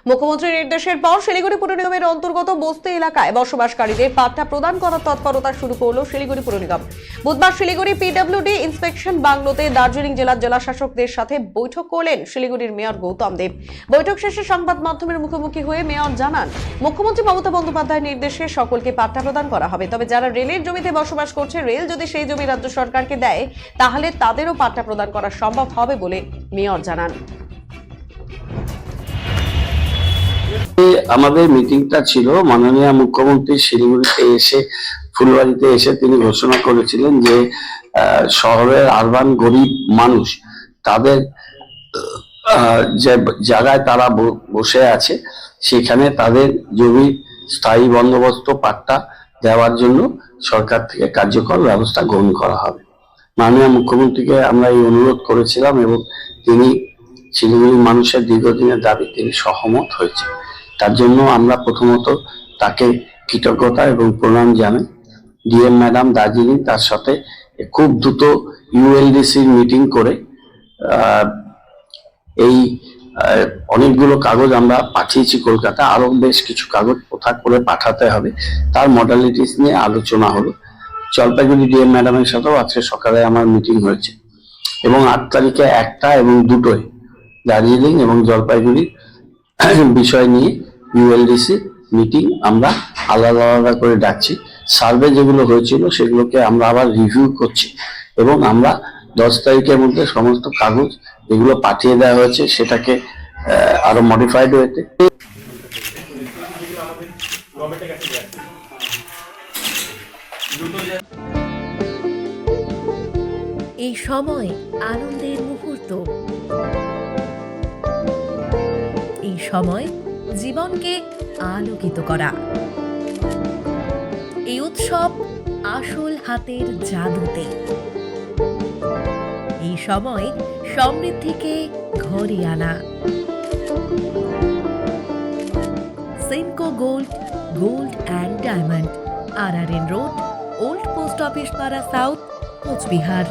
মুখ্যমন্ত্রীর নির্দেশের পর শিলিগুড়ি পুর নিগমের অন্তর্গত বস্তি এলাকায় বসবাসকারীদের পাট্টা প্রদান করার তৎপরতা শুরু করলো শিলিগুড়ি পুর নিগম। বুধবার শিলিগুড়ি পিডব্লিউডি ইন্সপেকশন বাংলোতে দার্জিলিং জেলার জেলাশাসকদের সাথে বৈঠক করলেন শিলিগুড়ির মেয়র গৌতম দেব। বৈঠক শেষে সংবাদ মাধ্যমের মুখোমুখি হয়ে মেয়র জানান, মুখ্যমন্ত্রী মমতা বন্দ্যোপাধ্যায়ের নির্দেশে সকলকে পাট্টা প্রদান করা হবে। তবে যারা রেলের জমিতে বসবাস করছে, রেল যদি সেই জমি রাজ্য সরকারকে দেয় তাহলে তাদেরও পাট্টা প্রদান করা সম্ভব হবে বলে মেয়র জানান। আমাদের মিটিংটা ছিল মাননীয় মুখ্যমন্ত্রী শিলিগুড়িতে এসে ফুলবাড়িতে এসে তিনি ঘোষণা করেছিলেন যে শহরের আরবান গরিব মানুষ তাদের যে জায়গায় তারা বসে আছে সেখানে তাদের জমি স্থায়ী বন্দোবস্ত পাট্টা দেওয়ার জন্য সরকার থেকে কার্যকর ব্যবস্থা গ্রহণ করা হবে। মাননীয় মুখ্যমন্ত্রীকে আমরা এই অনুরোধ করেছিলাম এবং তিনি শিলিগুড়ির মানুষের দীর্ঘদিনের দাবি তিনি সহমত হয়েছে। তার জন্য আমরা প্রথমত তাকে কৃতজ্ঞতা এবং প্রণাম জানাই। ডিএম ম্যাডাম দার্জিলিং তার সাথে খুব দ্রুত ইউএলডিসির মিটিং করে এই অনেকগুলো কাগজ আমরা পাঠিয়েছি কলকাতা, আরো বেশ কিছু কাগজ কোথা করে পাঠাতে হবে তার মডালিটিস নিয়ে আলোচনা হলো। জলপাইগুড়ি ডিএম ম্যাডামের সাথেও আজকে সকালে আমার মিটিং হয়েছে এবং 8 তারিখে 1টা এবং 2টোয় দার্জিলিং এবং জলপাইগুড়ি বিষয় নিয়ে ইউএলডিসি মিটিং আমরা আলাদা আলাদা করে ডাকছি। সার্ভে যেগুলো হয়েছিল সেগুলোকে আমরা আবার রিভিউ করছি এবং আমরা 10 তারিখের মধ্যে সমস্ত কাগজ যেগুলো পাঠিয়ে দেওয়া হয়েছে সেটাকে আরো মডিফাইড হয়েছে। এই সময় আনন্দের মুহূর্ত, এই সময় জীবনকে আলোকিত করা, এই উৎসব আসল হাতের জাদুতে, এই সময় সমৃদ্ধিকে ঘরে আনা। Senco gold, gold and diamond, RRN road, old post office পাড়া সাউথ, কোচবিহার।